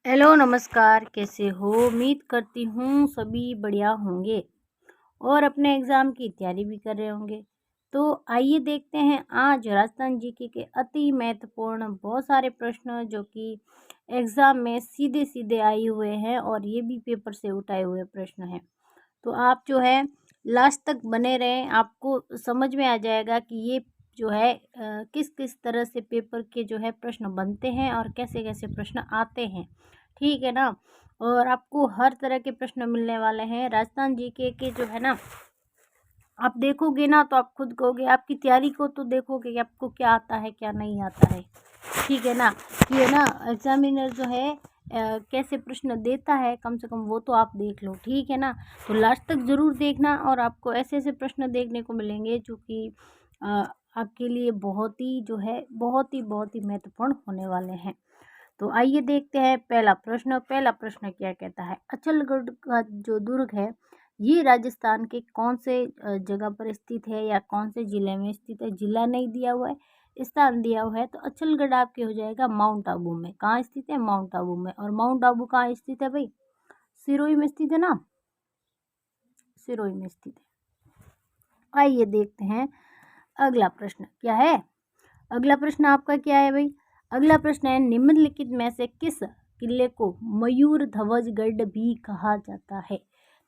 Hello नमस्कार, कैसे हो? उम्मीद करती हूँ सभी बढ़िया होंगे और अपने एग्ज़ाम की तैयारी भी कर रहे होंगे। तो आइए देखते हैं आज राजस्थान जीके के अति महत्वपूर्ण बहुत सारे प्रश्न जो कि एग्ज़ाम में सीधे-सीधे आए हुए हैं और ये भी पेपर से उठाए हुए प्रश्न हैं। तो आप जो है लास्ट तक बने रहें, आपको समझ में आ जाएगा कि ये जो है किस-किस तरह से पेपर के जो है प्रश्न बनते हैं और कैसे-कैसे प्रश्न आते हैं। ठीक है ना? और आपको हर तरह के प्रश्न मिलने वाले हैं। राजस्थान जीके के जो है ना, आप देखोगे ना तो आप खुद कहोगे, आपकी तैयारी को तो देखोगे कि आपको क्या आता है, क्या नहीं आता है। ठीक है ना? कि है ना एग्ज़ामिनर जो है कैसे प्रश्न देता है, कम से कम वो तो आप देख लो। ठीक है ना? तो लास्ट तक ज़रूर देखना और आपको ऐसे-ऐसे प्रश्न देखने को मिलेंगे जो कि अ, आपके लिए बहुत ही महत्वपूर्ण होने वाले हैं। तो आइए देखते हैं पहला प्रश्न क्या कहता है। अचलगढ़ का जो दुर्ग है, ये राजस्थान के कौन से जगह पर स्थित है या कौन से ज़िले में स्थित है? ज़िला नहीं दिया हुआ है, स्थान दिया हुआ है। तो अचलगढ़ आपके हो जाएगा माउंट आबू में। कहाँ स्थित है? माउंट आबू में। और माउंट आबू कहाँ स्थित है भाई? सिरोही में स्थित है ना? सिरोही में स्थित है। आइए देखते हैं अगला प्रश्न क्या है। अगला प्रश्न आपका क्या है भाई? अगला प्रश्न है, निम्नलिखित में से किस किले को मयूर ध्वज गढ़ भी कहा जाता है?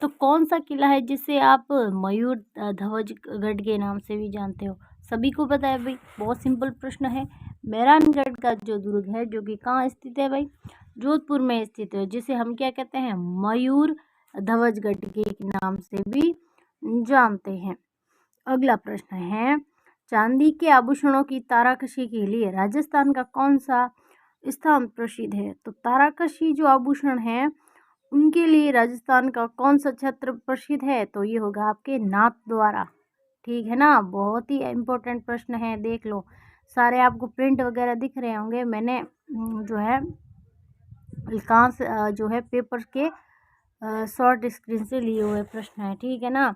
तो कौन सा किला है जिसे आप मयूर ध्वज गढ़ के नाम से भी जानते हो? सभी को पता है भाई, बहुत सिंपल प्रश्न है। मेहरानगढ़ का जो दुर्ग है जो कि कहाँ स्थित है भाई? जोधपुर में स्थित है, जिसे हम क्या कहते हैं? मयूर ध्वज गढ़ के नाम से भी जानते हैं। अगला प्रश्न है, चांदी के आभूषणों की ताराकशी के लिए राजस्थान का कौन सा स्थान प्रसिद्ध है? तो ताराकशी जो आभूषण है उनके लिए राजस्थान का कौन सा क्षेत्र प्रसिद्ध है? तो ये होगा आपके नाथद्वारा। ठीक है ना? बहुत ही इम्पोर्टेंट प्रश्न है, देख लो। सारे आपको प्रिंट वगैरह दिख रहे होंगे। मैंने जो है कहाँ से जो है पेपर के शॉर्ट स्क्रीन से लिए हुए प्रश्न है। ठीक है ना?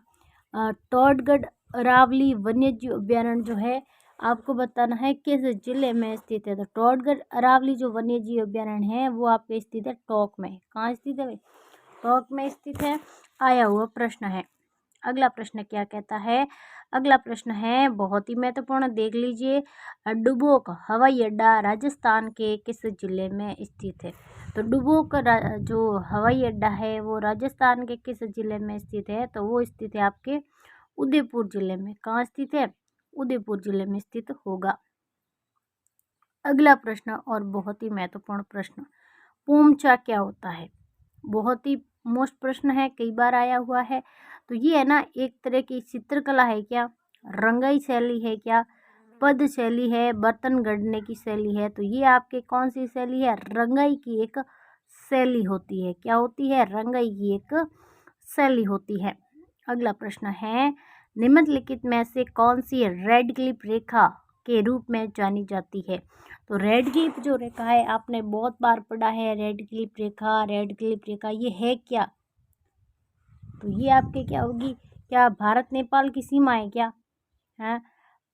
टॉडगढ़ अरावली वन्यजीव अभ्यारण्य जो है आपको बताना है किस जिले में स्थित है। तो टॉडगढ़ अरावली जो वन्यजीव अभ्यारण्य है वो आपके स्थित है टोंक में। कहाँ स्थित है भाई? टोंक में स्थित है। आया हुआ प्रश्न है। अगला प्रश्न क्या कहता है? अगला प्रश्न है बहुत ही महत्वपूर्ण, देख लीजिए। डुबोक हवाई अड्डा राजस्थान के किस जिले में स्थित है? तो डुबोक जो हवाई अड्डा है वो राजस्थान के किस जिले में स्थित है? तो वो स्थित है आपके उदयपुर जिले में। कहाँ स्थित है? उदयपुर जिले में स्थित होगा। अगला प्रश्न और बहुत ही महत्वपूर्ण प्रश्न, पोमचा क्या होता है? बहुत ही मोस्ट प्रश्न है, कई बार आया हुआ है। तो ये है ना एक तरह की चित्रकला है क्या? रंगाई शैली है क्या? पद शैली है? बर्तन गढ़ने की शैली है? तो ये आपके कौन सी शैली है? रंगाई की एक शैली होती है। क्या होती है? रंगाई की एक शैली होती है। अगला प्रश्न है, निम्नलिखित में से कौन सी रेड क्लिप रेखा के रूप में जानी जाती है? तो रेड क्लिप जो रेखा है आपने बहुत बार पढ़ा है। रेड क्लिप रेखा, रेड क्लिप रेखा ये है क्या? तो ये आपके क्या होगी? क्या भारत नेपाल की सीमा है क्या? है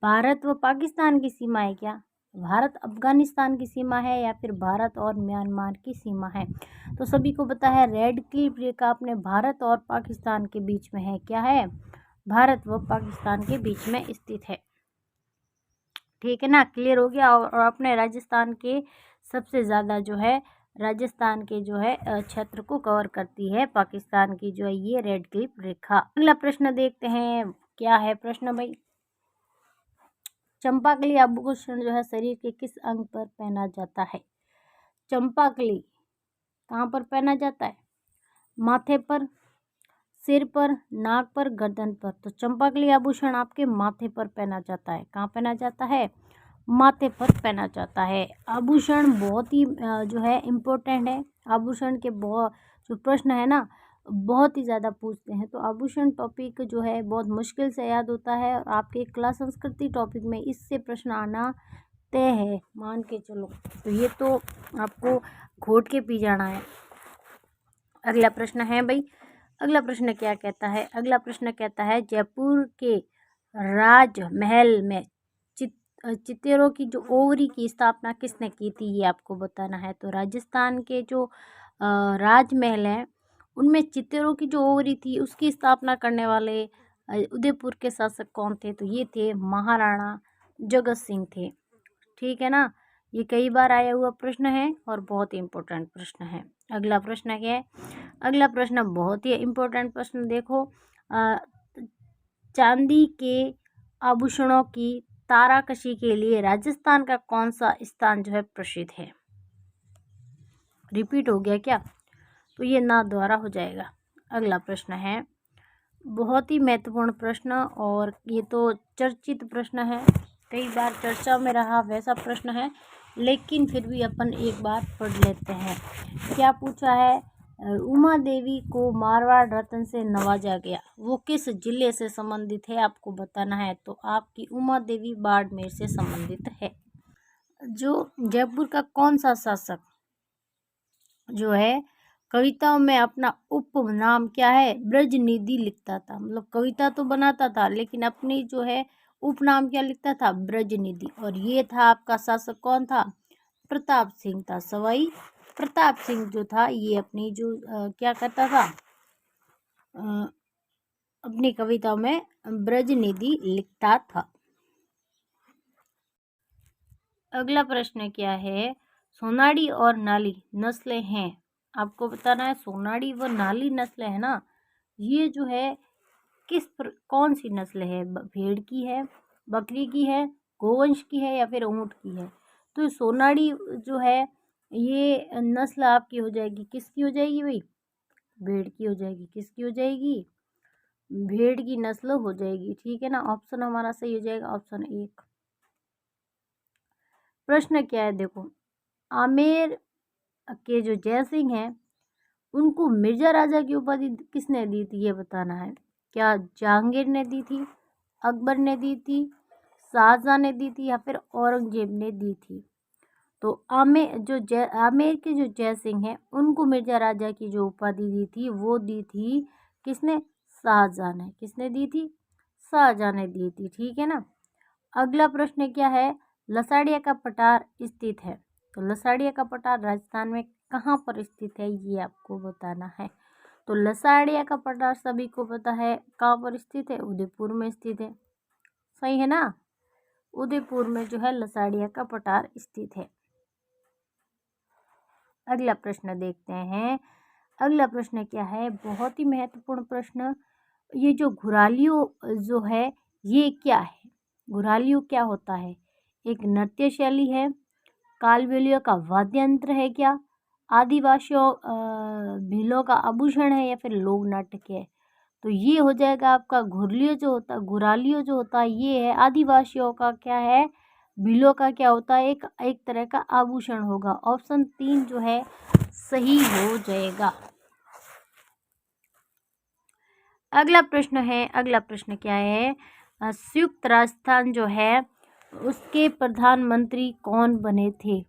भारत व पाकिस्तान की सीमा है क्या? भारत अफगानिस्तान की सीमा है या फिर भारत और म्यांमार की सीमा है? तो सभी को पता है रेड क्लिप रेखा अपने भारत और पाकिस्तान के बीच में है। क्या है? भारत व पाकिस्तान के बीच में स्थित है। ठीक है ना? क्लियर हो गया। और अपने राजस्थान के सबसे ज़्यादा जो है राजस्थान के जो है क्षेत्र को कवर करती है पाकिस्तान की जो है ये रेड क्लिप रेखा। अगला प्रश्न देखते हैं, क्या है प्रश्न भाई? चंपाकली आभूषण जो है शरीर के किस अंग पर पहना जाता है? चंपाकली कहाँ पर पहना जाता है? माथे पर, सिर पर, नाक पर, गर्दन पर। तो चंपाकली आभूषण आपके माथे पर पहना जाता है। कहाँ पहना जाता है? माथे पर पहना जाता है। आभूषण बहुत ही जो है इम्पोर्टेंट है। आभूषण के बहुत जो प्रश्न है ना बहुत ही ज़्यादा पूछते हैं। तो आभूषण टॉपिक जो है बहुत मुश्किल से याद होता है और आपके कला संस्कृति टॉपिक में इससे प्रश्न आना तय है, मान के चलो। तो ये तो आपको घोट के पी जाना है। अगला प्रश्न है भाई, अगला प्रश्न क्या कहता है? अगला प्रश्न कहता है, जयपुर के राजमहल में चित्तेरों की जो ओवरी की स्थापना किसने की थी ये आपको बताना है। तो राजस्थान के जो राजमहल हैं उनमें चित्तेरों की जो ओवरी थी उसकी स्थापना करने वाले उदयपुर के शासक कौन थे? तो ये थे महाराणा जगत सिंह थे। ठीक है ना। ये कई बार आया हुआ प्रश्न है और बहुत ही इम्पोर्टेंट प्रश्न है। अगला प्रश्न क्या है? अगला प्रश्न बहुत ही इम्पोर्टेंट प्रश्न देखो। चांदी के आभूषणों की ताराकशी के लिए राजस्थान का कौन सा स्थान जो है प्रसिद्ध है? रिपीट हो गया क्या? तो ये ना द्वारा हो जाएगा। अगला प्रश्न है बहुत ही महत्वपूर्ण प्रश्न और ये तो चर्चित प्रश्न है, कई बार चर्चा में रहा वैसा प्रश्न है, लेकिन फिर भी अपन एक बार पढ़ लेते हैं। क्या पूछा है? उमा देवी को मारवाड़ रत्न से नवाजा गया, वो किस जिले से संबंधित है आपको बताना है। तो आपकी उमा देवी बाड़मेर से संबंधित है। जो जयपुर का कौन सा शासक जो है कविताओं में अपना उपनाम क्या है ब्रजनिधि लिखता था, मतलब कविता तो बनाता था लेकिन अपनी जो है उपनाम क्या लिखता था? ब्रजनिधि। और ये था आपका शासक कौन था? प्रताप सिंह था। सवाई प्रताप सिंह जो था ये अपनी जो क्या करता था अपनी कविताओं में ब्रजनिधि लिखता था। अगला प्रश्न क्या है? सोनाड़ी और नाली नस्लें हैं, आपको बताना है। सोनाड़ी व नाली नस्लें है ना, ये जो है कौन सी नस्ल है? भेड़ की है, बकरी की है, गोवंश की है या फिर ऊँट की है? तो सोनाड़ी जो है ये नस्ल आपकी हो जाएगी, किसकी हो जाएगी भाई? भेड़ की हो जाएगी। किसकी हो जाएगी? भेड़ की नस्ल हो जाएगी। ठीक है ना। ऑप्शन हमारा सही हो जाएगा, ऑप्शन 1। प्रश्न क्या है देखो, आमेर के जो जयसिंह हैं उनको मिर्जा राजा की उपाधि किसने दी थी ये बताना है। क्या जहांगीर ने दी थी, अकबर ने दी थी, शाहजहां ने दी थी या फिर औरंगजेब ने दी थी? तो आमेर के जो जयसिंह हैं उनको मिर्जा राजा की जो उपाधि दी थी वो दी थी किसने? शाहजहां ने। किसने दी थी? शाहजहां ने दी थी। ठीक है ना। अगला प्रश्न क्या है? लसाड़िया का पठार स्थित है, तो लसाड़िया का पठार राजस्थान में कहाँ पर स्थित है ये आपको बताना है। तो लसाड़िया का पठार सभी को पता है कहाँ पर स्थित है, उदयपुर में स्थित है। सही है ना। उदयपुर में जो है लसाड़िया का पठार स्थित है। अगला प्रश्न देखते हैं। अगला प्रश्न क्या है? बहुत ही महत्वपूर्ण प्रश्न। ये जो घुरालियों जो है ये क्या है? घुरालियों क्या होता है? एक नृत्य शैली है, कालबेलिया का वाद्य यंत्र है क्या, आदिवासियों भीलों का आभूषण है या फिर लोक नाटक है? तो ये हो जाएगा आपका घुरालियों जो होता है ये है आदिवासियों का क्या है, भीलों का क्या होता है, एक एक तरह का आभूषण होगा। ऑप्शन 3 जो है सही हो जाएगा। अगला प्रश्न क्या है? संयुक्त राजस्थान जो है उसके प्रधानमंत्री कौन बने थे?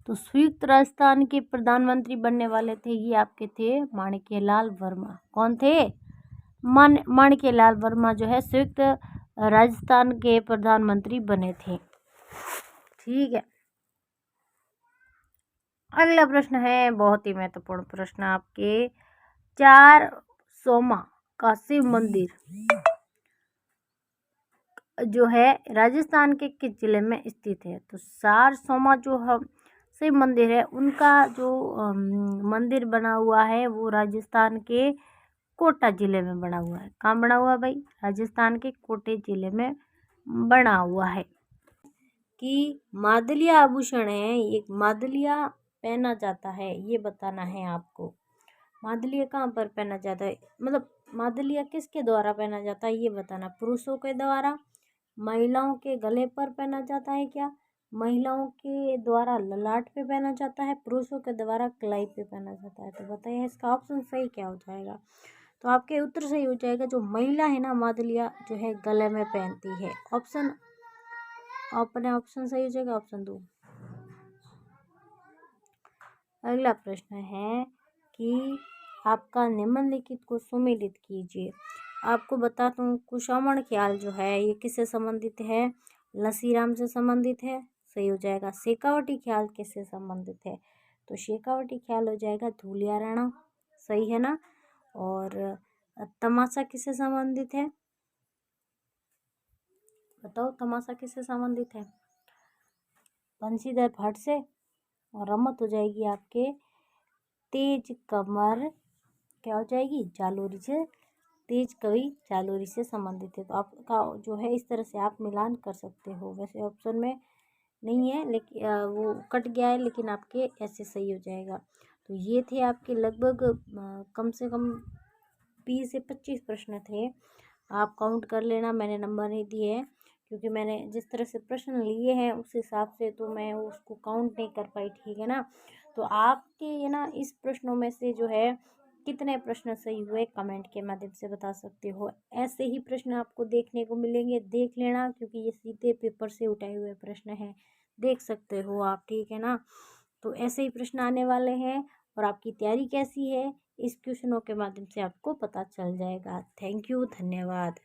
तो संयुक्त राजस्थान के प्रधानमंत्री बनने वाले थे ये आपके थे माणिक्यलाल वर्मा। कौन थे? माणिक्यलाल वर्मा जो है संयुक्त राजस्थान के प्रधानमंत्री बने थे। ठीक है। अगला प्रश्न है बहुत ही महत्वपूर्ण प्रश्न आपके। 4 सोमा का शिव मंदिर जो है राजस्थान के किस जिले में स्थित है? तो 4 सोमा जो हम शिव मंदिर है उनका जो मंदिर बना हुआ है वो राजस्थान के कोटा जिले में बना हुआ है। कहाँ बना हुआ है भाई? राजस्थान के कोटे जिले में बना हुआ है। कि मादलिया आभूषण है, एक मादलिया पहना जाता है ये बताना है आपको। मादलिया कहाँ पर पहना जाता है, मतलब मादलिया किसके द्वारा पहना जाता है ये बताना। पुरुषों के द्वारा, महिलाओं के गले पर पहना जाता है क्या, महिलाओं के द्वारा ललाट पे पहना जाता है, पुरुषों के द्वारा कलाई पे पहना जाता है? तो बताइए इसका ऑप्शन सही क्या हो जाएगा। तो आपके उत्तर सही हो जाएगा जो महिला है ना मादलिया जो है गले में पहनती है। ऑप्शन सही हो जाएगा, ऑप्शन 2। अगला प्रश्न है कि आपका निम्नलिखित को सुमेलित कीजिए। आपको बता दूं कुशामण ख्याल जो है ये किससे संबंधित है? लसीराम से संबंधित है, सही हो जाएगा। शेखावटी ख्याल किससे संबंधित है, तो शेखावटी ख्याल हो जाएगा धूलिया राणा, सही है ना। और तमाशा किससे संबंधित है, बताओ तमाशा किससे संबंधित है, बंशीधर भट्ट से। और रमत हो जाएगी आपके तेज कमर, क्या हो जाएगी, जालोरी से, तेज कवि जालोरी से संबंधित है। तो आपका जो है इस तरह से आप मिलान कर सकते हो। वैसे ऑप्शन में नहीं है, लेकिन वो कट गया है, लेकिन आपके ऐसे सही हो जाएगा। तो ये थे आपके लगभग कम से कम 20 से 25 प्रश्न थे। आप काउंट कर लेना, मैंने नंबर नहीं दिए हैं क्योंकि मैंने जिस तरह से प्रश्न लिए हैं उस हिसाब से तो मैं उसको काउंट नहीं कर पाई, ठीक है ना। तो आपके ये ना इस प्रश्नों में से जो है कितने प्रश्न सही हुए कमेंट के माध्यम से बता सकते हो। ऐसे ही प्रश्न आपको देखने को मिलेंगे, देख लेना, क्योंकि ये सीधे पेपर से उठाए हुए प्रश्न हैं, देख सकते हो आप, ठीक है ना। तो ऐसे ही प्रश्न आने वाले हैं और आपकी तैयारी कैसी है इस क्वेश्चनों के माध्यम से आपको पता चल जाएगा। थैंक यू, धन्यवाद।